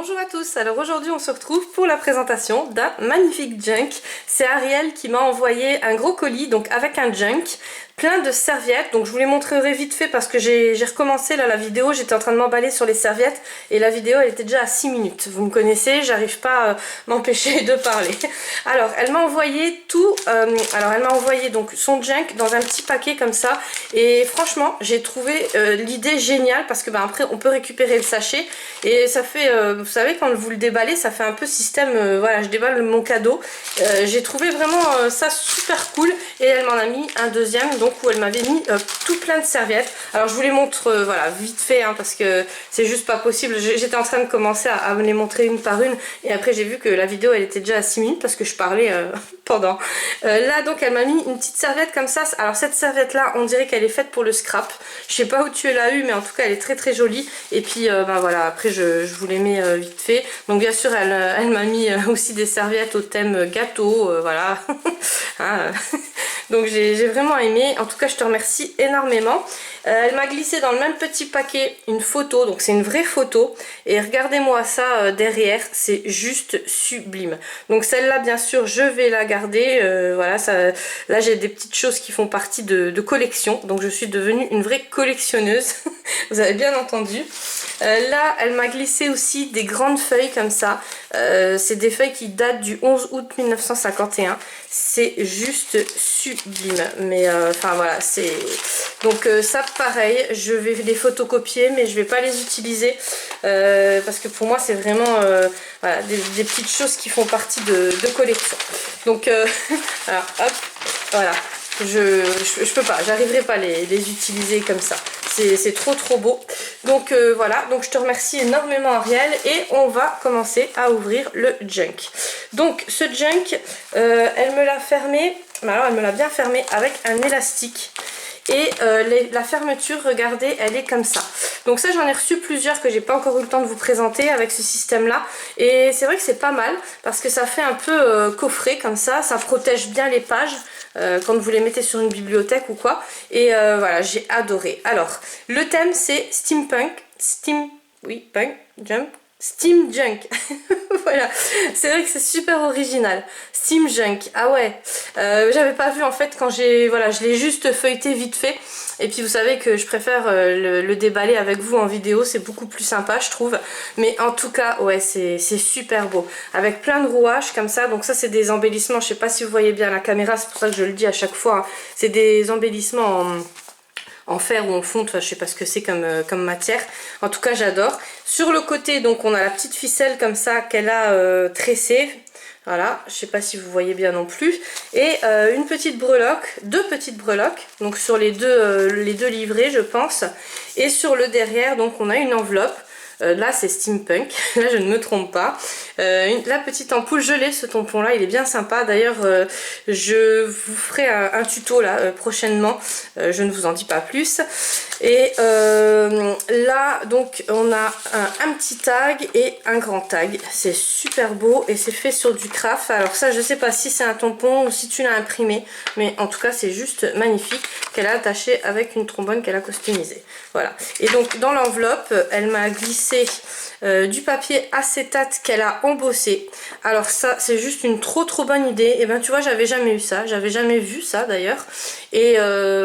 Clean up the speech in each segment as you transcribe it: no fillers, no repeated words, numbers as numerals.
Bonjour à tous, alors aujourd'hui on se retrouve pour la présentation d'un magnifique junk. C'est Ariel qui m'a envoyé un gros colis, donc avec un junk, plein de serviettes. Donc je vous les montrerai vite fait parce que j'ai recommencé là la vidéo, j'étais en train de m'emballer sur les serviettes et la vidéo elle était déjà à 6 minutes. Vous me connaissez, j'arrive pas à m'empêcher de parler. Alors elle m'a envoyé tout, elle m'a envoyé donc son junk dans un petit paquet comme ça et franchement j'ai trouvé l'idée géniale parce que après on peut récupérer le sachet et ça fait, vous savez quand vous le déballez ça fait un peu système, voilà je déballe mon cadeau. J'ai trouvé vraiment ça super cool et elle m'en a mis un deuxième donc où elle m'avait mis tout plein de serviettes. Alors je vous les montre voilà vite fait parce que c'est juste pas possible. J'étais en train de commencer à me les montrer une par une et après j'ai vu que la vidéo elle était déjà à 6 minutes parce que je parlais pendant. Là donc elle m'a mis une petite serviette comme ça. Alors cette serviette là on dirait qu'elle est faite pour le scrap. Je sais pas où tu l'as eu mais en tout cas elle est très très jolie et puis voilà après je vous les mets vite fait. Donc bien sûr elle m'a mis aussi des serviettes au thème gâteau voilà. Donc j'ai vraiment aimé, en tout cas je te remercie énormément. Elle m'a glissé dans le même petit paquet une photo, donc c'est une vraie photo et regardez-moi ça derrière, c'est juste sublime. Donc celle-là bien sûr je vais la garder, voilà, là j'ai des petites choses qui font partie de collection, donc je suis devenue une vraie collectionneuse, vous avez bien entendu. Là elle m'a glissé aussi des grandes feuilles comme ça, c'est des feuilles qui datent du 11 août 1951, c'est juste sublime, mais enfin voilà, c'est donc ça pareil je vais les photocopier mais je vais pas les utiliser parce que pour moi c'est vraiment voilà, des petites choses qui font partie de collection. Donc alors hop voilà, je peux pas, j'arriverai pas à les utiliser comme ça, c'est trop beau. Donc voilà, donc je te remercie énormément Ariel et on va commencer à ouvrir le junk. Donc ce junk elle me l'a fermé, alors elle me l'a bien fermé avec un élastique. Et la fermeture, regardez, elle est comme ça. Donc ça j'en ai reçu plusieurs que j'ai pas encore eu le temps de vous présenter avec ce système là. Et c'est vrai que c'est pas mal parce que ça fait un peu coffret comme ça protège bien les pages quand vous les mettez sur une bibliothèque ou quoi. Et voilà, j'ai adoré. Alors, le thème c'est steampunk, Steam Junk. Voilà, c'est vrai que c'est super original. Steam Junk, ah ouais, j'avais pas vu en fait quand voilà, je l'ai juste feuilleté vite fait. Et puis vous savez que je préfère le déballer avec vous en vidéo, c'est beaucoup plus sympa je trouve. Mais en tout cas, ouais, c'est super beau. Avec plein de rouages comme ça, donc ça c'est des embellissements, je sais pas si vous voyez bien la caméra, c'est pour ça que je le dis à chaque fois. C'est des embellissements en fer ou en fonte, enfin, je sais pas ce que c'est comme matière. En tout cas j'adore. Sur le côté donc on a la petite ficelle comme ça qu'elle a tressée. Voilà, je sais pas si vous voyez bien non plus. Et une petite breloque, deux petites breloques, donc sur les deux livrets je pense. Et sur le derrière donc on a une enveloppe. Là c'est steampunk, là je ne me trompe pas. La petite ampoule, je l'ai ce tampon là, il est bien sympa. D'ailleurs je vous ferai un tuto là prochainement, je ne vous en dis pas plus. Et là donc on a un petit tag et un grand tag, c'est super beau et c'est fait sur du craft. Alors ça je sais pas si c'est un tampon ou si tu l'as imprimé, mais en tout cas c'est juste magnifique, qu'elle a attaché avec une trombone qu'elle a customisée. Voilà, et donc dans l'enveloppe elle m'a glissé du papier acétate qu'elle a embossé. Alors ça c'est juste une trop bonne idée. Et ben tu vois j'avais jamais eu ça, j'avais jamais vu ça d'ailleurs. Et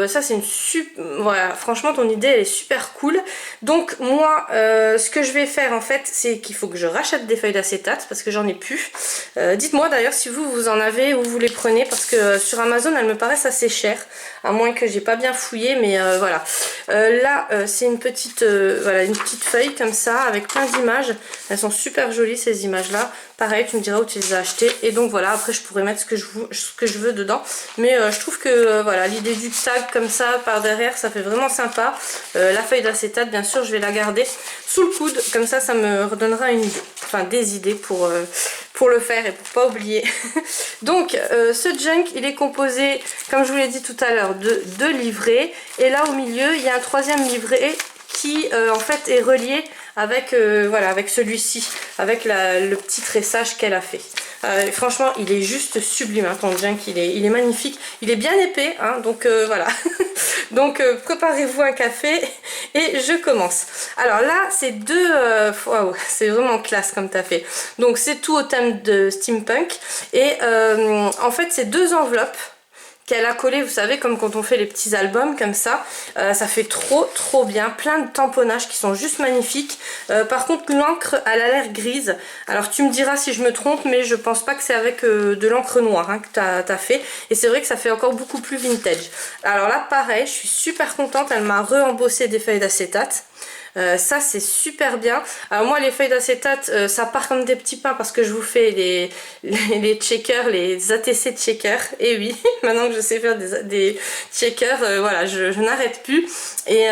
ça c'est une super, voilà, franchement ton idée elle est super cool. Donc moi ce que je vais faire en fait c'est qu'il faut que je rachète des feuilles d'acétate parce que j'en ai plus. Dites-moi d'ailleurs si vous en avez ou vous les prenez parce que sur Amazon elles me paraissent assez chères, à moins que j'ai pas bien fouillé, mais voilà. Là c'est une petite voilà, une petite feuille comme ça avec plein d'images, elles sont super jolies ces images là. Pareil tu me diras où tu les as achetées et donc voilà, après je pourrais mettre ce que je veux dedans, mais je trouve que voilà, l'idée du tag comme ça par derrière ça fait vraiment sympa. La feuille d'acétate bien sûr je vais la garder sous le coude, comme ça ça me redonnera une idée, enfin des idées pour le faire et pour pas oublier. Donc ce junk il est composé comme je vous l'ai dit tout à l'heure de deux livrets et là au milieu il y a un troisième livret qui en fait est relié avec voilà, avec celui-ci, avec le petit tressage qu'elle a fait. Franchement, il est juste sublime, hein, ton junk, il est magnifique. Il est bien épais, hein, donc voilà. Donc préparez-vous un café et je commence. Alors là, c'est deux... Waouh, c'est vraiment classe comme t'as fait. Donc c'est tout au thème de steampunk. Et en fait, c'est deux enveloppes qu'elle a collé, vous savez, comme quand on fait les petits albums comme ça. Ça fait trop bien, plein de tamponnages qui sont juste magnifiques. Par contre, l'encre, elle a l'air grise. Alors tu me diras si je me trompe, mais je pense pas que c'est avec de l'encre noire, hein, que t'as fait. Et c'est vrai que ça fait encore beaucoup plus vintage. Alors là, pareil, je suis super contente, elle m'a re-embossé des feuilles d'acétate. Ça c'est super bien. Alors moi les feuilles d'acétate ça part comme des petits pains parce que je vous fais les checkers, les ATC checkers. Et oui, maintenant que je sais faire des checkers, voilà, je n'arrête plus. Et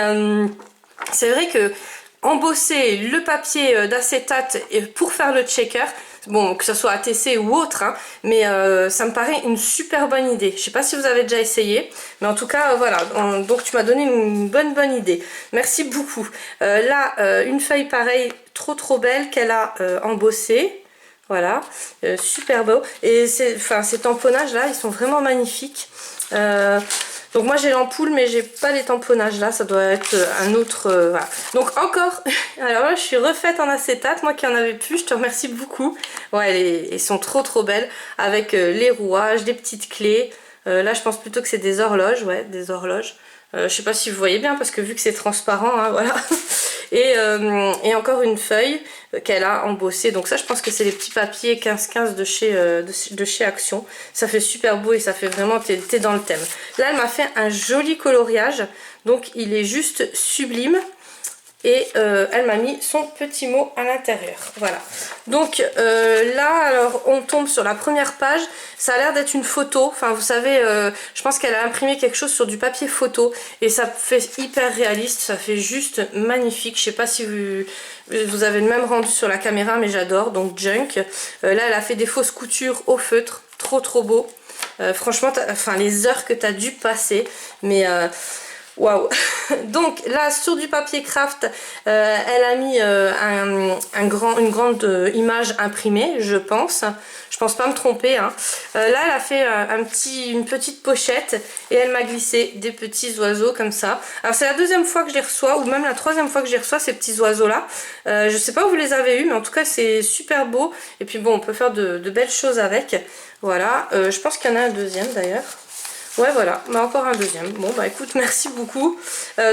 c'est vrai que embosser le papier d'acétate pour faire le checker, bon, que ce soit ATC ou autre, hein, mais ça me paraît une super bonne idée. Je sais pas si vous avez déjà essayé, mais en tout cas, voilà. Donc tu m'as donné une bonne idée. Merci beaucoup. Là, une feuille pareille, trop belle qu'elle a embossée. Voilà, super beau. Et ces tamponnages là, ils sont vraiment magnifiques. Donc moi j'ai l'ampoule mais j'ai pas les tamponnages là, ça doit être un autre... voilà. Donc encore, alors là je suis refaite en acétate, moi qui en avais plus, je te remercie beaucoup. Ouais, elles sont trop belles, avec les rouages, des petites clés. Là je pense plutôt que c'est des horloges, ouais, des horloges. Je sais pas si vous voyez bien parce que vu que c'est transparent, hein, voilà. Et encore une feuille qu'elle a embossée. Donc ça je pense que c'est les petits papiers 15-15 de chez Action. Ça fait super beau et ça fait vraiment, t'es dans le thème. Là elle m'a fait un joli coloriage. Donc il est juste sublime. Et elle m'a mis son petit mot à l'intérieur. Voilà. Donc là, alors on tombe sur la première page. Ça a l'air d'être une photo. Enfin, vous savez, je pense qu'elle a imprimé quelque chose sur du papier photo. Et ça fait hyper réaliste. Ça fait juste magnifique. Je sais pas si vous avez le même rendu sur la caméra, mais j'adore. Donc junk. Là, elle a fait des fausses coutures au feutre. Trop beau. Franchement, enfin les heures que tu as dû passer. Mais... waouh. Donc là sur du papier craft elle a mis une grande image imprimée, je pense pas me tromper, hein. Là elle a fait une petite pochette et elle m'a glissé des petits oiseaux comme ça. Alors c'est la deuxième fois que je les reçois, ou même la troisième fois que je les reçois, ces petits oiseaux là. Je sais pas où vous les avez eus, mais en tout cas c'est super beau. Et puis bon, on peut faire de belles choses avec. Voilà, je pense qu'il y en a un deuxième d'ailleurs. Ouais, voilà, mais encore un deuxième. Bon bah écoute, merci beaucoup.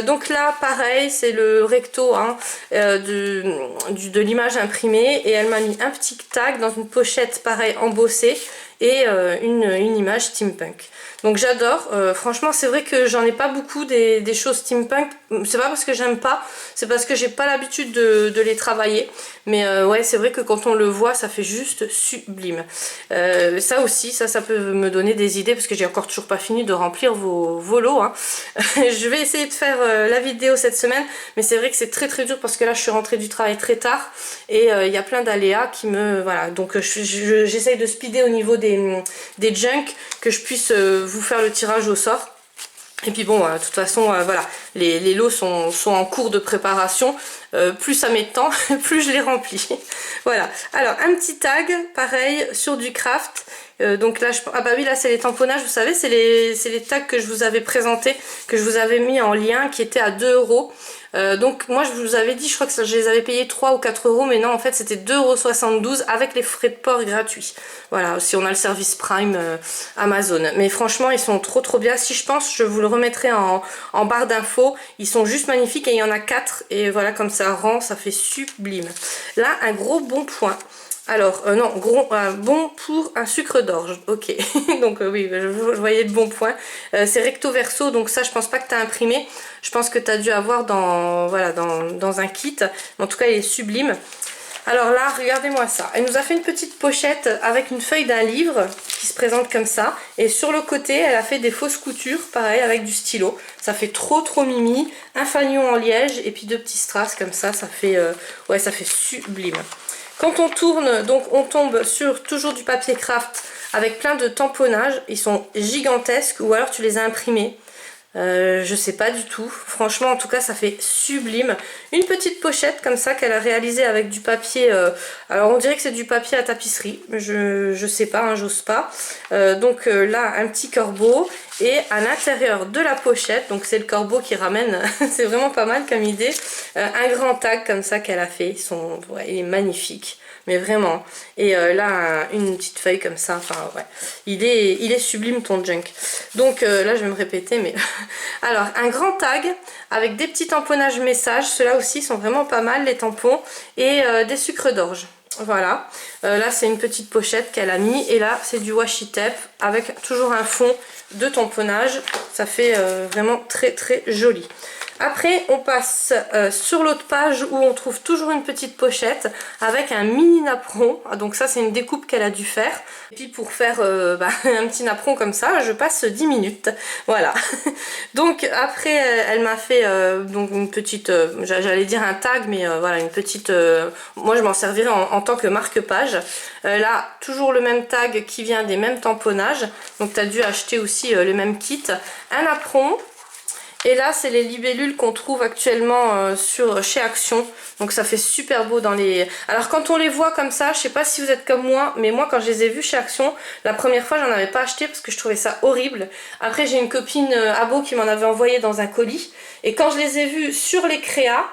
Donc là pareil, c'est le recto, hein, de l'image imprimée, et elle m'a mis un petit tag dans une pochette pareil embossée et une image steampunk. Donc j'adore, franchement c'est vrai que j'en ai pas beaucoup des choses steampunk. C'est pas parce que j'aime pas, c'est parce que j'ai pas l'habitude de les travailler. Mais ouais, c'est vrai que quand on le voit, ça fait juste sublime. Ça aussi, ça peut me donner des idées, parce que j'ai encore toujours pas fini de remplir vos lots, hein. Je vais essayer de faire la vidéo cette semaine, mais c'est vrai que c'est très dur parce que là je suis rentrée du travail très tard et il y a plein d'aléas qui me... Voilà, donc j'essaye de speeder au niveau des junk, que je puisse vous faire le tirage au sort. Et puis bon, de toute façon, voilà, les lots sont en cours de préparation. Plus ça met de temps, plus je les remplis. Voilà. Alors, un petit tag, pareil, sur du craft. Donc là, ah bah oui, là c'est les tamponnages, vous savez, c'est les tags que je vous avais présentés, que je vous avais mis en lien, qui étaient à 2 €. Donc moi je vous avais dit, je crois que je les avais payés 3 ou 4 €, mais non, en fait c'était 2,72 € avec les frais de port gratuits. Voilà, si on a le service Prime Amazon. Mais franchement, ils sont trop bien. Si je pense, je vous le remettrai en barre d'infos. Ils sont juste magnifiques et il y en a 4. Et voilà, comme ça rend, ça fait sublime. Là, un gros bon point. Alors, non, bon pour un sucre d'orge, ok. Donc oui, je voyais le bon point. C'est recto verso, donc ça je pense pas que tu as imprimé. Je pense que tu as dû avoir dans un kit. En tout cas, il est sublime. Alors là, regardez-moi ça. Elle nous a fait une petite pochette avec une feuille d'un livre qui se présente comme ça. Et sur le côté, elle a fait des fausses coutures, pareil, avec du stylo. Ça fait trop mimi. Un fanion en liège et puis 2 petits strass comme ça. Ça fait, ouais, ça fait sublime. Quand on tourne, donc on tombe sur toujours du papier craft avec plein de tamponnages. Ils sont gigantesques, ou alors tu les as imprimés. Je sais pas du tout. Franchement, en tout cas, ça fait sublime. Une petite pochette comme ça qu'elle a réalisée avec du papier. Alors, on dirait que c'est du papier à tapisserie. Je sais pas, hein, j'ose pas. Donc là, un petit corbeau. Et à l'intérieur de la pochette, donc c'est le corbeau qui ramène, c'est vraiment pas mal comme idée. Un grand tag comme ça qu'elle a fait. Ouais, il est magnifique. Mais vraiment. Et là, une petite feuille comme ça. Enfin, ouais. Il est sublime ton junk. Donc là, je vais me répéter, mais... Alors, un grand tag avec des petits tamponnages messages. Ceux-là aussi sont vraiment pas mal, les tampons. Et des sucres d'orge. Voilà. Là, c'est une petite pochette qu'elle a mis. Et là, c'est du washi tape avec toujours un fond de tamponnage. Ça fait vraiment très, très joli. Après, on passe sur l'autre page où on trouve toujours une petite pochette avec un mini napperon. Donc ça, c'est une découpe qu'elle a dû faire. Et puis pour faire un petit napperon comme ça, je passe 10 minutes. Voilà. Donc après, elle m'a fait donc une petite, j'allais dire un tag, mais voilà, une petite... moi, je m'en servirai en tant que marque-page. Là, toujours le même tag qui vient des mêmes tamponnages. Donc tu as dû acheter aussi le même kit. Un napperon. Et là, c'est les libellules qu'on trouve actuellement chez Action. Donc ça fait super beau dans les... Alors quand on les voit comme ça, je sais pas si vous êtes comme moi, mais moi quand je les ai vus chez Action, la première fois, j'en avais pas acheté parce que je trouvais ça horrible. Après, j'ai une copine abo qui m'en avait envoyé dans un colis. Et quand je les ai vus sur les créas,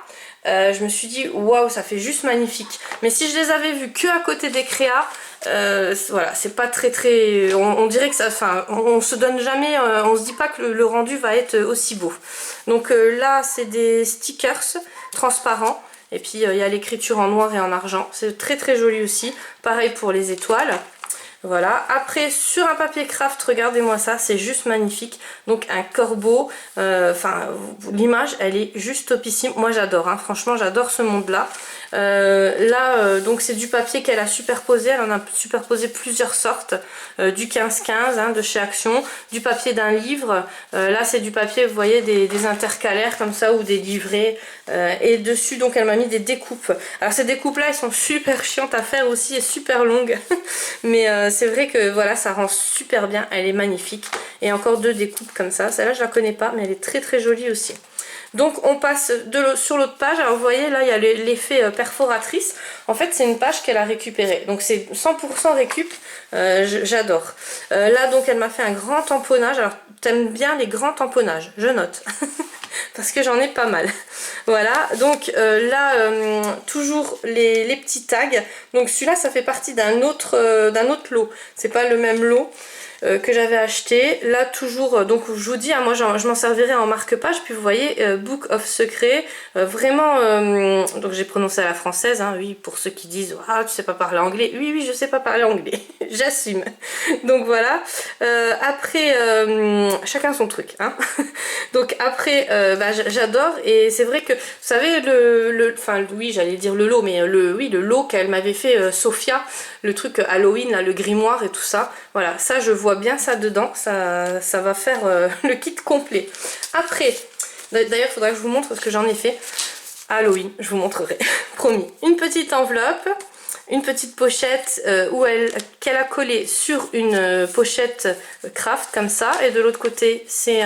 je me suis dit, waouh, ça fait juste magnifique. Mais si je les avais vus que à côté des créas, voilà, c'est pas très on dirait que ça, enfin, on se donne jamais, on se dit pas que le rendu va être aussi beau. Donc là, c'est des stickers transparents. Et puis il y a l'écriture en noir et en argent. C'est très très joli aussi. Pareil pour les étoiles. Voilà, après sur un papier craft, regardez-moi ça, c'est juste magnifique. Donc un corbeau, enfin l'image elle est juste topissime. Moi j'adore, hein, franchement j'adore ce monde-là. Donc c'est du papier qu'elle a superposé, elle en a superposé plusieurs sortes. Du 15-15 hein, de chez Action, du papier d'un livre. Là c'est du papier, vous voyez, des intercalaires comme ça ou des livrets. Et dessus donc elle m'a mis des découpes. Alors ces découpes là elles sont super chiantes à faire aussi et super longues. Mais c'est vrai que voilà, ça rend super bien, elle est magnifique. Et encore deux découpes comme ça, celle-là je la connais pas mais elle est très très jolie aussi. Donc on passe sur l'autre page. Alors vous voyez là il y a l'effet perforatrice. En fait c'est une page qu'elle a récupérée. Donc c'est 100% récup. J'adore. Là donc elle m'a fait un grand tamponnage. Alors t'aimes bien les grands tamponnages, je note. Parce que j'en ai pas mal. Voilà, donc là toujours les petits tags. Donc celui-là ça fait partie d'un autre lot. C'est pas le même lot que j'avais acheté. Là toujours, donc je vous dis, hein, moi je m'en servirai en marque-page. Puis vous voyez, Book of Secrets, vraiment, donc j'ai prononcé à la française, hein, oui, pour ceux qui disent, ah tu sais pas parler anglais, oui oui je sais pas parler anglais, j'assume. Donc voilà, après, chacun son truc, hein. Donc après, j'adore, et c'est vrai que, vous savez, enfin oui j'allais dire le lot, mais oui, le lot qu'elle m'avait fait, Sophia, le truc Halloween, là, le grimoire et tout ça, voilà, ça je vois bien ça dedans, ça va faire le kit complet. Après, d'ailleurs il faudra que je vous montre parce que j'en ai fait Halloween, je vous montrerai, promis. Une petite enveloppe, une petite pochette qu'elle a collée sur une pochette craft comme ça, et de l'autre côté c'est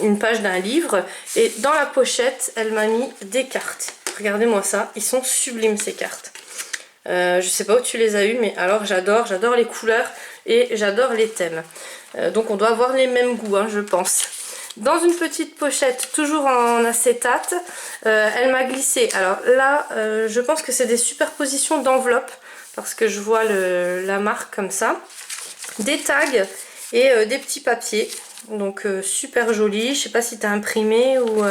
une page d'un livre, et dans la pochette elle m'a mis des cartes. Regardez-moi ça, ils sont sublimes ces cartes. Je sais pas où tu les as eues, mais alors j'adore les couleurs et j'adore les thèmes. Donc on doit avoir les mêmes goûts, hein, je pense. Dans une petite pochette, toujours en acétate, elle m'a glissé. Alors là, je pense que c'est des superpositions d'enveloppes, parce que je vois la marque comme ça. Des tags et des petits papiers. Donc super joli. Je sais pas si tu as imprimé ou...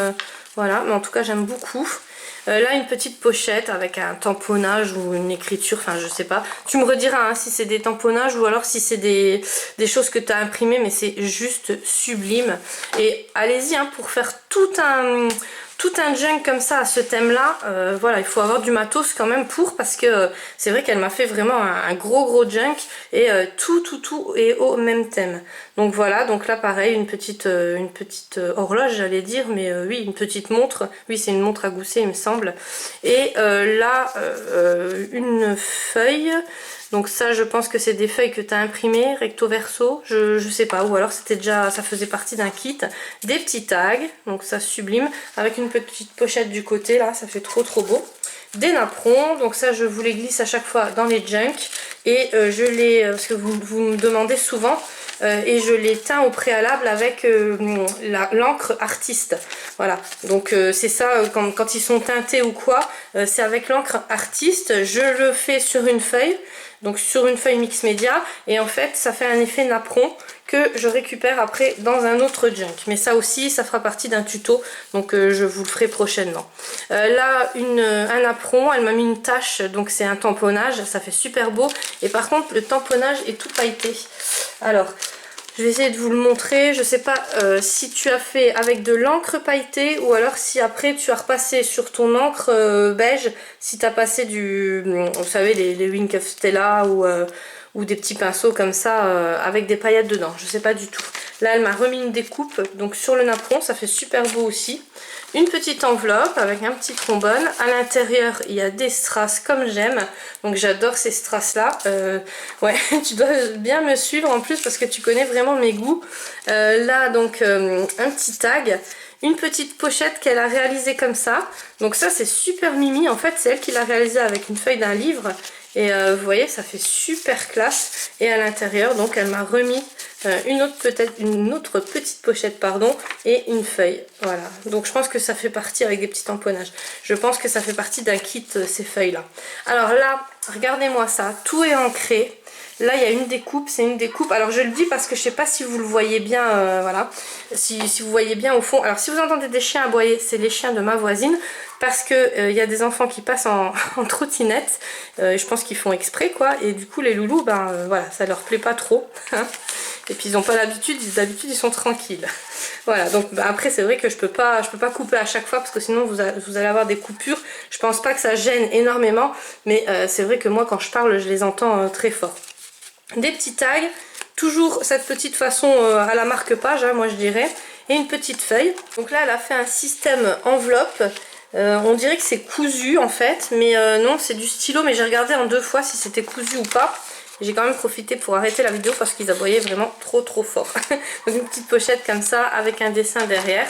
voilà, mais en tout cas j'aime beaucoup. Là une petite pochette avec un tamponnage ou une écriture, enfin je sais pas. Tu me rediras hein, si c'est des tamponnages ou alors si c'est des choses que tu as imprimées, mais c'est juste sublime. Et allez-y hein, pour faire tout un junk comme ça à ce thème là, voilà, il faut avoir du matos quand même parce que c'est vrai qu'elle m'a fait vraiment un gros junk et tout est au même thème. Donc voilà, donc là pareil, une petite horloge j'allais dire, mais oui, une petite montre, oui c'est une montre à gousset il me semble. Et là une feuille, Donc ça je pense que c'est des feuilles que tu as imprimées recto verso, je sais pas, ou alors c'était déjà, ça faisait partie d'un kit. Des petits tags, donc ça sublime, avec une petite pochette du côté là, ça fait trop beau. Des napperons, donc ça je vous les glisse à chaque fois dans les junk, et je les, parce que vous me demandez souvent, et je les teins au préalable avec l'encre artiste. Voilà, donc c'est ça, quand ils sont teintés ou quoi, c'est avec l'encre artiste. Je le fais sur une feuille, donc sur une feuille mix média, et en fait ça fait un effet napperon que je récupère après dans un autre junk. Mais ça aussi, ça fera partie d'un tuto, donc je vous le ferai prochainement. Là, un napperon, elle m'a mis une tache, donc c'est un tamponnage, ça fait super beau. Et par contre, le tamponnage est tout pailleté. Alors, je vais essayer de vous le montrer. Je sais pas si tu as fait avec de l'encre pailletée ou alors si après tu as repassé sur ton encre beige, si tu as passé vous savez, les Wink of Stella ou des petits pinceaux comme ça avec des paillettes dedans. Je sais pas du tout. Là, elle m'a remis une découpe donc sur le napperon, ça fait super beau aussi. Une petite enveloppe avec un petit trombone. À l'intérieur, il y a des strass comme j'aime. Donc j'adore ces strass là. Ouais, tu dois bien me suivre en plus parce que tu connais vraiment mes goûts. Là, donc un petit tag. Une petite pochette qu'elle a réalisée comme ça. Donc ça, c'est super mimi. En fait, c'est elle qui l'a réalisée avec une feuille d'un livre. Et vous voyez, ça fait super classe. Et à l'intérieur, donc, elle m'a remis une autre petite pochette, pardon, et une feuille. Voilà. Donc, je pense que ça fait partie avec des petits tamponnages. Je pense que ça fait partie d'un kit, ces feuilles-là. Alors là, regardez-moi ça. Tout est ancré. Là, il y a une découpe, c'est une découpe. Alors, je le dis parce que je sais pas si vous le voyez bien, voilà. Si vous voyez bien au fond. Alors, si vous entendez des chiens aboyer, c'est les chiens de ma voisine. Parce que y a des enfants qui passent en trottinette. Je pense qu'ils font exprès, quoi. Et du coup, les loulous, voilà, ça leur plaît pas trop. Et puis, ils n'ont pas l'habitude. D'habitude, ils sont tranquilles. Voilà, donc après, c'est vrai que je peux pas couper à chaque fois parce que sinon, vous allez avoir des coupures. Je pense pas que ça gêne énormément. Mais c'est vrai que moi, quand je parle, je les entends très fort. Des petits tags, toujours cette petite façon à la marque-page, hein, moi je dirais, et une petite feuille. Donc là, elle a fait un système enveloppe. On dirait que c'est cousu en fait, mais non, c'est du stylo, mais j'ai regardé en 2 fois si c'était cousu ou pas. J'ai quand même profité pour arrêter la vidéo parce qu'ils aboyaient vraiment trop fort. Donc une petite pochette comme ça avec un dessin derrière.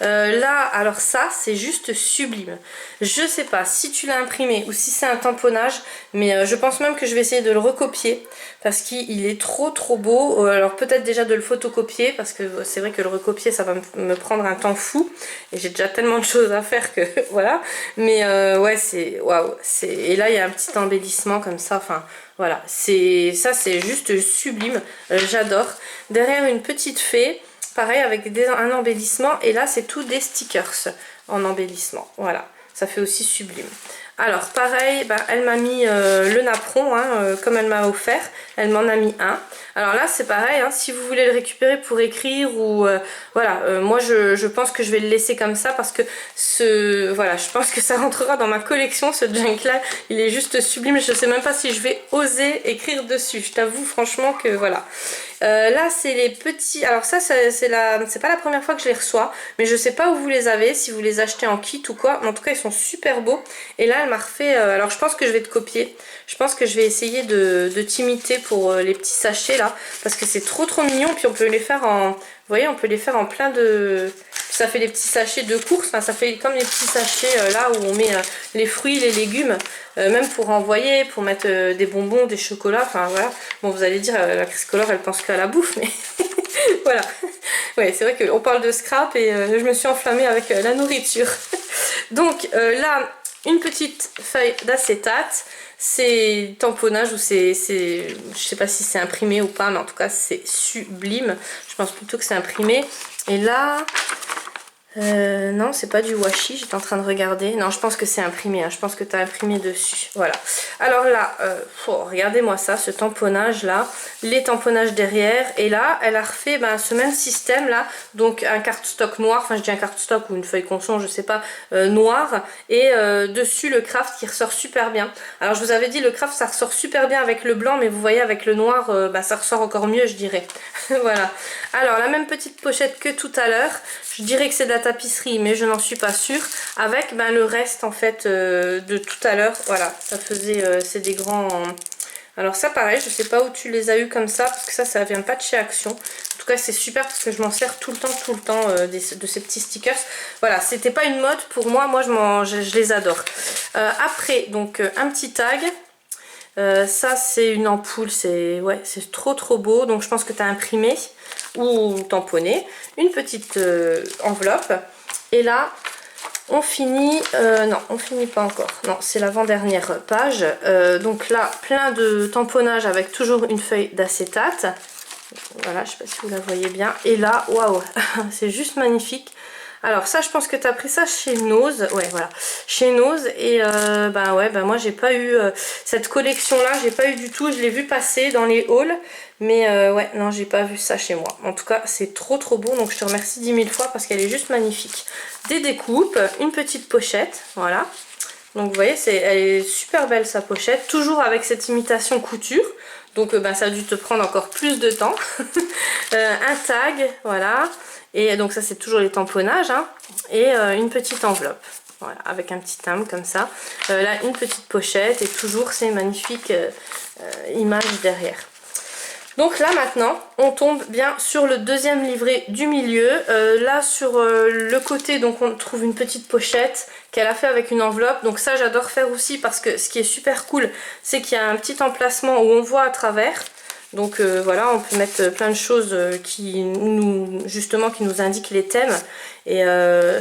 Là, alors ça, c'est juste sublime. Je sais pas si tu l'as imprimé ou si c'est un tamponnage, mais je pense même que je vais essayer de le recopier parce qu'il est trop beau. Alors peut-être déjà de le photocopier parce que c'est vrai que le recopier, ça va me prendre un temps fou et j'ai déjà tellement de choses à faire que voilà. Mais ouais, c'est waouh. Et là, il y a un petit embellissement comme ça. Enfin, voilà. Ça, c'est juste sublime. J'adore. Derrière, une petite fée. Pareil avec un embellissement et là c'est tout des stickers en embellissement, voilà, ça fait aussi sublime. Alors pareil, elle m'a mis le napperon, hein, comme elle m'a offert, elle m'en a mis un. Alors là c'est pareil, hein, si vous voulez le récupérer pour écrire ou voilà, moi je pense que je vais le laisser comme ça parce que voilà, je pense que ça rentrera dans ma collection, ce junk là, il est juste sublime, je sais même pas si je vais oser écrire dessus, je t'avoue franchement que voilà. Là c'est les petits, alors ça c'est pas la première fois que je les reçois, mais je sais pas où vous les avez, si vous les achetez en kit ou quoi, mais en tout cas ils sont super beaux. Et là elle m'a refait, alors je pense que je vais te copier, je pense que je vais essayer de t'imiter pour les petits sachets là, parce que c'est trop mignon, puis on peut les faire en, vous voyez, on peut les faire en plein de, ça fait des petits sachets de course, enfin, ça fait comme les petits sachets là où on met les fruits, les légumes. Même pour envoyer, pour mettre des bonbons, des chocolats, enfin voilà. Bon, vous allez dire, la Criscolore elle pense qu'à la bouffe, mais voilà. Ouais, c'est vrai qu'on parle de scrap et je me suis enflammée avec la nourriture. Donc là, une petite feuille d'acétate, c'est tamponnage ou je sais pas si c'est imprimé ou pas, mais en tout cas c'est sublime. Je pense plutôt que c'est imprimé. Et là... non, c'est pas du washi, j'étais en train de regarder. Non, je pense que c'est imprimé, hein. Je pense que tu as imprimé dessus. Voilà. Alors là, regardez-moi ça, ce tamponnage là, les tamponnages derrière. Et là, elle a refait ce même système là, donc un cardstock noir, enfin je dis un cardstock ou une feuille conson, je sais pas, noir. Et dessus le craft qui ressort super bien. Alors je vous avais dit, le craft ça ressort super bien avec le blanc, mais vous voyez avec le noir, ça ressort encore mieux, je dirais. Voilà. Alors la même petite pochette que tout à l'heure. Je dirais que c'est de la tapisserie, mais je n'en suis pas sûre. Avec le reste en fait de tout à l'heure. Voilà, ça faisait, c'est des grands Alors ça pareil, je sais pas où tu les as eu comme ça, parce que ça vient pas de chez Action. En tout cas c'est super parce que je m'en sers tout le temps de ces petits stickers. Voilà, c'était pas une mode pour moi, je les adore. Après, donc un petit tag. Ça c'est une ampoule, c'est trop beau. Donc je pense que tu as imprimé ou tamponné. Une petite enveloppe. Et là, on finit, non, on finit pas encore. Non, c'est l'avant-dernière page. Donc là, plein de tamponnage avec toujours une feuille d'acétate. Voilà, je sais pas si vous la voyez bien. Et là, waouh, c'est juste magnifique. Alors ça, je pense que tu as pris ça chez Nose. Ouais, voilà, chez Nose. Et moi, j'ai pas eu cette collection-là. J'ai pas eu du tout. Je l'ai vu passer dans les hauls. Mais ouais, non, j'ai pas vu ça chez moi. En tout cas, c'est trop beau. Donc je te remercie 10 000 fois parce qu'elle est juste magnifique. Des découpes, une petite pochette. Voilà. Donc vous voyez, elle est super belle sa pochette. Toujours avec cette imitation couture. Donc ça a dû te prendre encore plus de temps. Un tag, voilà. Et donc ça c'est toujours les tamponnages, hein. Et une petite enveloppe, voilà, avec un petit timbre comme ça. Là une petite pochette et toujours ces magnifiques images derrière. Donc là maintenant on tombe bien sur le deuxième livret du milieu. Là sur le côté donc on trouve une petite pochette qu'elle a fait avec une enveloppe. Donc ça j'adore faire aussi parce que ce qui est super cool c'est qu'il y a un petit emplacement où on voit à travers. Donc voilà, on peut mettre plein de choses qui nous indiquent les thèmes. Et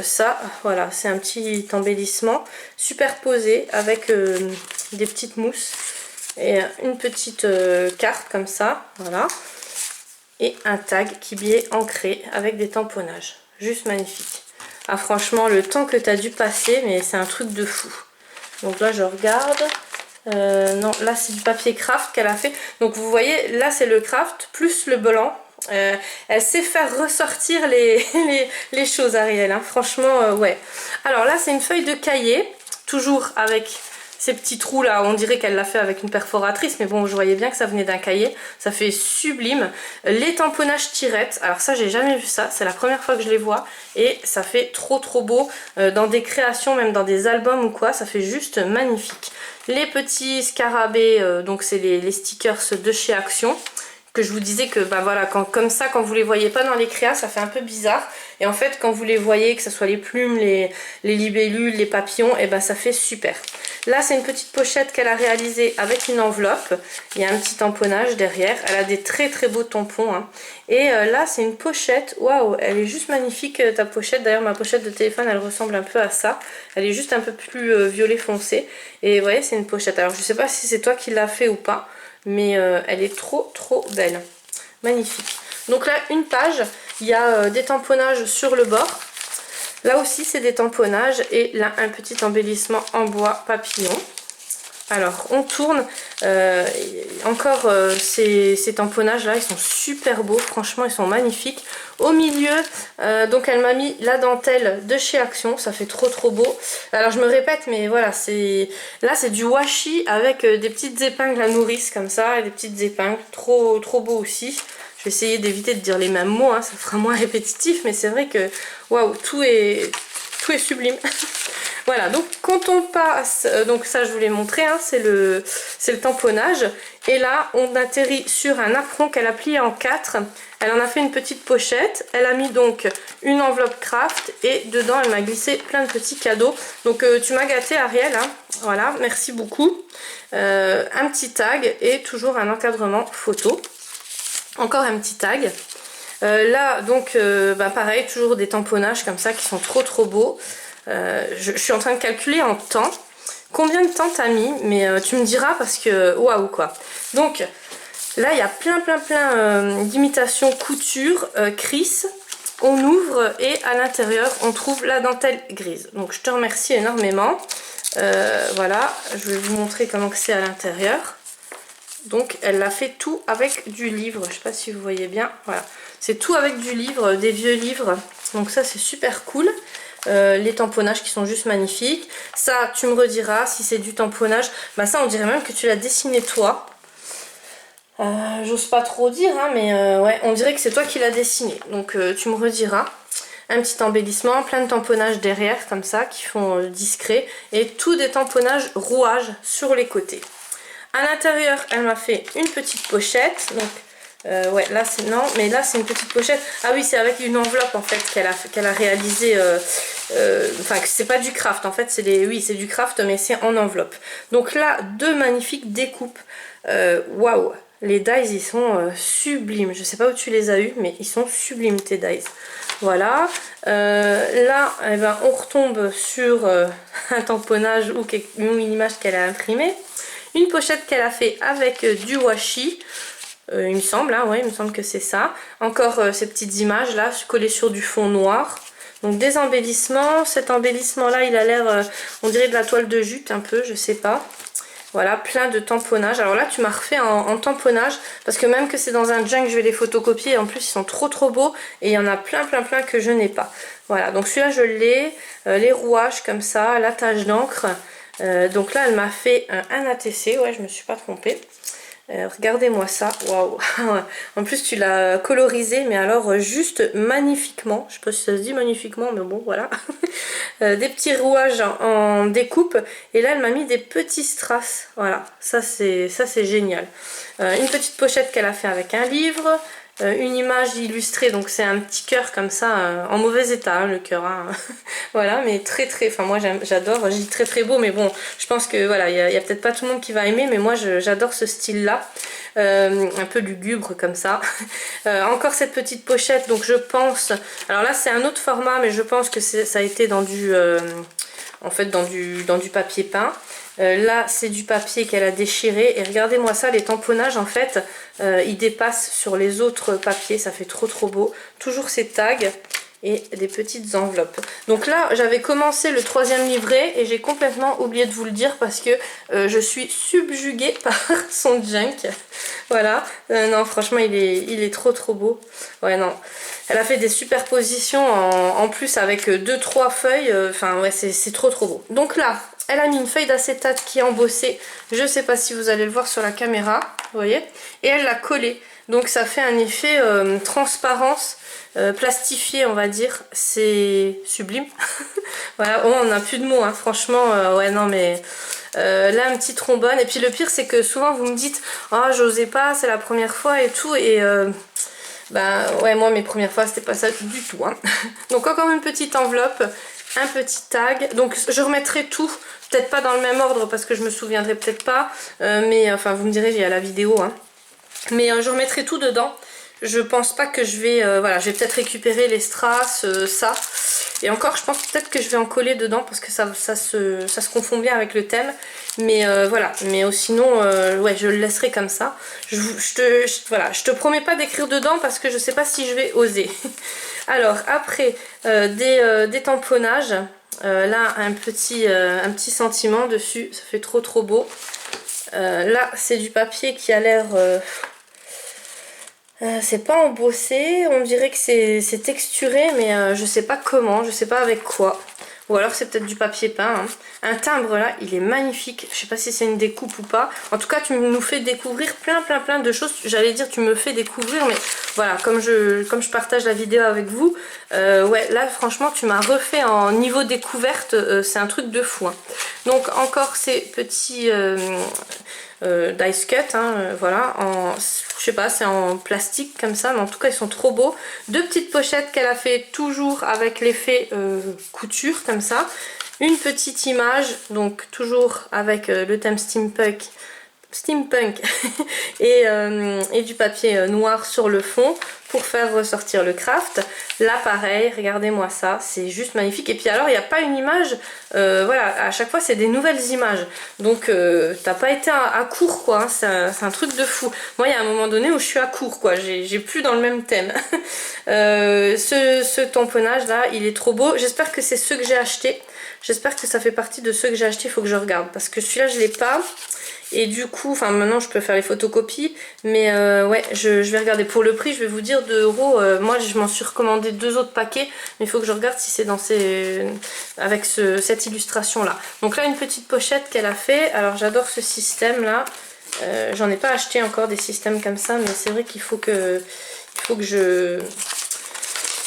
ça, voilà, c'est un petit embellissement superposé avec des petites mousses. Et une petite carte comme ça, voilà. Et un tag qui est ancré avec des tamponnages. Juste magnifique. Ah franchement, le temps que tu as dû passer, mais c'est un truc de fou. Donc là, je regarde... non, là c'est du papier craft qu'elle a fait. Donc vous voyez, là c'est le craft plus le blanc. Elle sait faire ressortir les choses, Ariel, hein. Franchement, ouais. Alors là c'est une feuille de cahier, toujours avec ces petits trous là. On dirait qu'elle l'a fait avec une perforatrice, mais bon, je voyais bien que ça venait d'un cahier. Ça fait sublime. Les tamponnages tirettes, alors ça j'ai jamais vu ça, c'est la première fois que je les vois. Et ça fait trop beau dans des créations, même dans des albums ou quoi, ça fait juste magnifique. Les petits scarabées, donc c'est les stickers de chez Action, que je vous disais que voilà, comme ça, quand vous les voyez pas dans les créas, ça fait un peu bizarre. Et en fait, quand vous les voyez, que ce soit les plumes, les libellules, les papillons, et ça fait super. Là, c'est une petite pochette qu'elle a réalisée avec une enveloppe. Il y a un petit tamponnage derrière. Elle a des très beaux tampons, hein. Et là, c'est une pochette. Waouh, elle est juste magnifique, ta pochette. D'ailleurs, ma pochette de téléphone, elle ressemble un peu à ça. Elle est juste un peu plus violet foncé. Et vous voyez, c'est une pochette. Alors, je sais pas si c'est toi qui l'as fait ou pas. Mais elle est trop belle. Magnifique. Donc là, une page, il y a des tamponnages sur le bord. Là aussi, c'est des tamponnages. Et là, un petit embellissement en bois papillon. Alors, on tourne. Encore, ces tamponnages là, ils sont super beaux. Franchement, ils sont magnifiques. Au milieu, donc elle m'a mis la dentelle de chez Action. Ça fait trop beau. Alors, je me répète, mais voilà, là, c'est du washi avec des petites épingles à nourrice comme ça. Et des petites épingles. Trop beau aussi. Je vais essayer d'éviter de dire les mêmes mots, hein, ça fera moins répétitif. Mais c'est vrai que, waouh, tout est sublime. Voilà, donc quand on passe, donc ça je vous l'ai montré, hein, c'est le tamponnage. Et là, on atterrit sur un apron qu'elle a plié en 4. Elle en a fait une petite pochette. Elle a mis donc une enveloppe craft et dedans, elle m'a glissé plein de petits cadeaux. Donc tu m'as gâté, Ariel, hein. Voilà, merci beaucoup. Un petit tag et toujours un encadrement photo. Encore un petit tag. Là, donc, pareil, toujours des tamponnages comme ça qui sont trop beaux. Je suis en train de calculer en temps combien de temps t'as mis, mais tu me diras parce que waouh quoi. Donc là il y a plein d'imitations couture Chris. On ouvre et à l'intérieur on trouve la dentelle grise. Donc je te remercie énormément. Voilà, je vais vous montrer comment c'est à l'intérieur. Donc elle l'a fait tout avec du livre, je sais pas si vous voyez bien, voilà. C'est tout avec du livre, des vieux livres, donc ça c'est super cool. Les tamponnages qui sont juste magnifiques. Ça tu me rediras si c'est du tamponnage, ça on dirait même que tu l'as dessiné toi. J'ose pas trop dire, hein, mais ouais, on dirait que c'est toi qui l'as dessiné, donc tu me rediras. Un petit embellissement, plein de tamponnages derrière comme ça qui font discret et tout des tamponnages rouages sur les côtés. À l'intérieur, elle m'a fait une petite pochette. Donc, ouais, là c'est non, mais là c'est une petite pochette. Ah oui, c'est avec une enveloppe en fait qu'elle a réalisé. Enfin, c'est pas du craft en fait, oui, c'est du craft, mais c'est en enveloppe. Donc là, deux magnifiques découpes. Waouh! Les dies, ils sont sublimes. Je sais pas où tu les as eus, mais ils sont sublimes tes dies. Voilà. Là, eh ben, on retombe sur un tamponnage ou une image qu'elle a imprimée. Une pochette qu'elle a fait avec du washi. Il me semble, hein, ouais, il me semble que c'est ça. Encore ces petites images là, collées sur du fond noir. Donc des embellissements. Cet embellissement là, il a l'air, on dirait de la toile de jute un peu, je sais pas. Voilà, plein de tamponnages. Alors là, tu m'as refait en tamponnage, parce que même que c'est dans un junk, je vais les photocopier. Et en plus, ils sont trop beaux. Et il y en a plein que je n'ai pas. Voilà, donc celui-là, je l'ai. Les rouages comme ça, la tache d'encre. Donc là, elle m'a fait un ATC. Ouais, je me suis pas trompée. Regardez-moi ça, waouh. En plus tu l'as colorisé, mais alors juste magnifiquement. Je sais pas si ça se dit magnifiquement, mais bon voilà. Des petits rouages en découpe, et là elle m'a mis des petits strass. Voilà, ça c'est génial. Une petite pochette qu'elle a fait avec un livre. Une image illustrée, donc c'est un petit cœur comme ça, en mauvais état, hein, le cœur, hein. Voilà, mais enfin moi j'adore, je dis très beau, mais bon, je pense que voilà, il y a peut-être pas tout le monde qui va aimer, mais moi j'adore ce style là, un peu lugubre comme ça. Encore cette petite pochette, donc je pense, alors là c'est un autre format, mais je pense que ça a été dans du, en fait dans du papier peint. Là c'est du papier qu'elle a déchiré, et regardez-moi ça, les tamponnages en fait ils dépassent sur les autres papiers, ça fait trop beau. Toujours ces tags et des petites enveloppes. Donc là j'avais commencé le 3e livret et j'ai complètement oublié de vous le dire, parce que je suis subjuguée par son junk. Voilà, non franchement il est trop beau. Ouais, non, elle a fait des superpositions en plus avec 2-3 feuilles, enfin ouais, c'est trop beau. Donc là elle a mis une feuille d'acétate qui est embossée, je sais pas si vous allez le voir sur la caméra, vous voyez, et elle l'a collée, donc ça fait un effet transparence, plastifié on va dire, c'est sublime. Voilà, oh, on n'a plus de mots, hein. Franchement, ouais non mais là un petit trombone, et puis le pire c'est que souvent vous me dites ah oh, j'osais pas, c'est la première fois et tout, et bah ouais, moi mes premières fois c'était pas ça du tout, hein. Donc encore une petite enveloppe, un petit tag, donc je remettrai tout, peut-être pas dans le même ordre parce que je me souviendrai peut-être pas, mais enfin vous me direz, il y a la vidéo, hein. Mais je remettrai tout dedans. Je pense pas que je vais, voilà, je vais peut-être récupérer les strass, ça, et encore je pense peut-être que je vais en coller dedans parce que ça se confond bien avec le thème, mais voilà, mais sinon ouais, je le laisserai comme ça. Voilà, je te promets pas d'écrire dedans parce que je sais pas si je vais oser. Alors après des tamponnages, là un petit sentiment dessus, ça fait trop beau. Là c'est du papier qui a l'air c'est pas embossé, on dirait que c'est texturé, mais je sais pas comment, je sais pas avec quoi. Ou alors c'est peut-être du papier peint, hein. Un timbre là, il est magnifique. Je sais pas si c'est une découpe ou pas. En tout cas, tu nous fais découvrir plein de choses. J'allais dire tu me fais découvrir, mais voilà, comme je partage la vidéo avec vous, ouais, là franchement tu m'as refait en niveau découverte, c'est un truc de fou, hein. Donc encore ces petits dice cut, hein, voilà, je sais pas, c'est en plastique comme ça, mais en tout cas ils sont trop beaux. Deux petites pochettes qu'elle a fait toujours avec l'effet couture comme ça. Une petite image, donc toujours avec le thème steampunk et du papier noir sur le fond pour faire ressortir le craft. Là pareil, regardez-moi ça, c'est juste magnifique. Et puis alors il n'y a pas une image, voilà, à chaque fois c'est des nouvelles images, donc t'as pas été à court quoi, hein. C'est un truc de fou. Moi il y a un moment donné où je suis à court quoi, j'ai plus dans le même thème. Ce tamponnage là il est trop beau, j'espère que c'est ceux que j'ai acheté. J'espère que ça fait partie de ceux que j'ai acheté, il faut que je regarde parce que celui-là je l'ai pas. Et du coup, enfin maintenant je peux faire les photocopies, mais ouais, je vais regarder. Pour le prix, je vais vous dire 2 €. Moi je m'en suis recommandé 2 autres paquets, mais il faut que je regarde si c'est dans avec cette illustration là. Donc là une petite pochette qu'elle a fait. Alors j'adore ce système là. J'en ai pas acheté encore des systèmes comme ça, mais c'est vrai qu'il faut que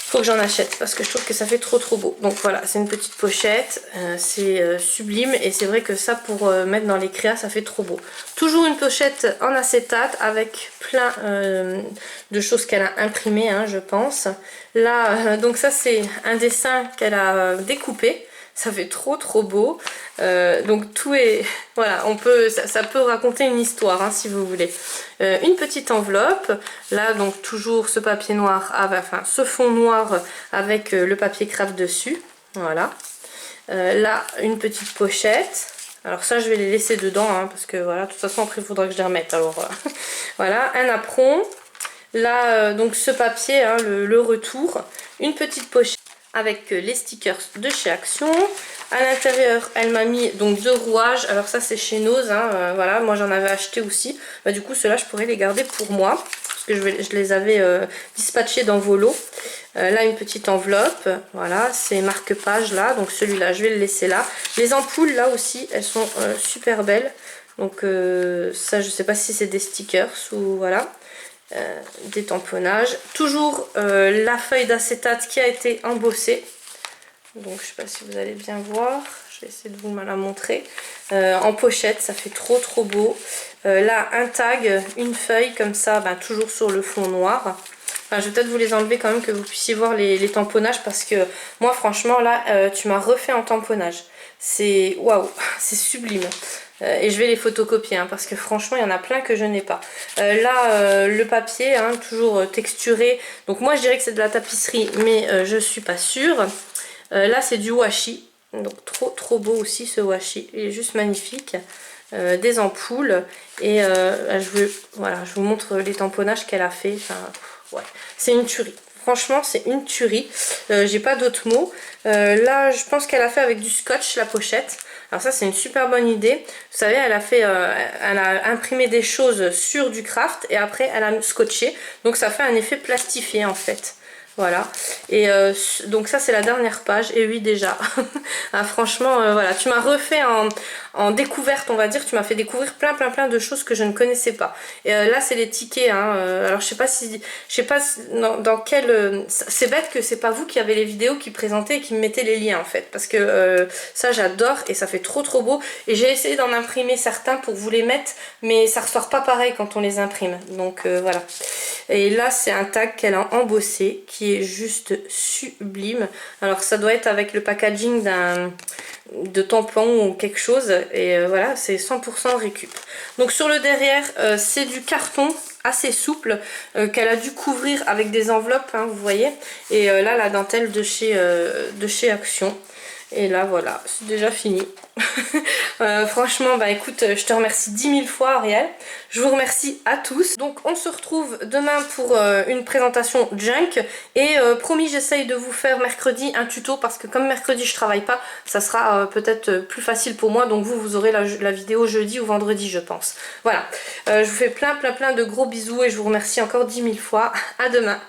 Faut que j'en achète parce que je trouve que ça fait trop beau. Donc voilà, c'est une petite pochette, c'est sublime et c'est vrai que ça pour mettre dans les créas ça fait trop beau. Toujours une pochette en acétate avec plein de choses qu'elle a imprimées, hein, je pense. Là, donc ça c'est un dessin qu'elle a découpé. Ça fait trop beau. Donc tout est... Voilà, on peut, ça peut raconter une histoire, hein, si vous voulez. Une petite enveloppe. Là, donc toujours ce papier noir, enfin ce fond noir avec le papier craft dessus. Voilà. Là, une petite pochette. Alors ça, je vais les laisser dedans, hein, parce que voilà, de toute façon, après, il faudra que je les remette. Alors, voilà, un apron. Là, donc ce papier, hein, le retour. Une petite pochette avec les stickers de chez Action. À l'intérieur, elle m'a mis donc 2 rouages. Alors ça, c'est chez Nose, hein, voilà, moi j'en avais acheté aussi. Bah, du coup, ceux-là, je pourrais les garder pour moi, parce que je les avais dispatchés dans vos lots. Là, une petite enveloppe, voilà, c'est marque-page là, donc celui-là, je vais le laisser là. Les ampoules, là aussi, elles sont super belles. Donc ça, je sais pas si c'est des stickers ou voilà. Des tamponnages, toujours la feuille d'acétate qui a été embossée, donc je sais pas si vous allez bien voir, je vais essayer de vous la montrer, en pochette, ça fait trop beau. Là un tag, une feuille comme ça, ben, toujours sur le fond noir. Enfin, je vais peut-être vous les enlever quand même que vous puissiez voir les tamponnages, parce que moi franchement là tu m'as refait en tamponnage, c'est waouh, c'est sublime. Et je vais les photocopier, hein, parce que franchement il y en a plein que je n'ai pas. Là le papier, hein, toujours texturé, donc moi je dirais que c'est de la tapisserie, mais je suis pas sûre. Là c'est du washi, donc trop beau aussi ce washi, il est juste magnifique. Des ampoules et voilà, je vous montre les tamponnages qu'elle a fait. Enfin, ouais, c'est une tuerie. Franchement, c'est une tuerie. J'ai pas d'autres mots. Là, je pense qu'elle a fait avec du scotch la pochette. Alors ça, c'est une super bonne idée. Vous savez, elle a imprimé des choses sur du craft et après, elle a scotché. Donc ça fait un effet plastifié en fait. Voilà, et donc ça c'est la dernière page, et oui déjà, ah, franchement voilà, tu m'as refait en découverte, on va dire, tu m'as fait découvrir plein de choses que je ne connaissais pas. Et là c'est les tickets, hein, alors je sais pas dans quel, c'est bête que c'est pas vous qui avez les vidéos qui présentaient et qui me mettez les liens en fait, parce que ça j'adore et ça fait trop beau, et j'ai essayé d'en imprimer certains pour vous les mettre, mais ça ressort pas pareil quand on les imprime, donc voilà. Et là c'est un tag qu'elle a embossé qui est juste sublime. Alors ça doit être avec le packaging de tampon ou quelque chose, et voilà, c'est 100% récup. Donc sur le derrière c'est du carton assez souple qu'elle a dû couvrir avec des enveloppes, hein, vous voyez, et là la dentelle de chez Action. Et là voilà, c'est déjà fini. Franchement, bah écoute, je te remercie 10 000 fois Ariel. Je vous remercie à tous. Donc on se retrouve demain pour une présentation junk. Et promis, j'essaye de vous faire mercredi un tuto, parce que comme mercredi je travaille pas, ça sera peut-être plus facile pour moi. Donc vous aurez la vidéo jeudi ou vendredi, je pense. Voilà, je vous fais plein de gros bisous et je vous remercie encore 10 000 fois. À demain.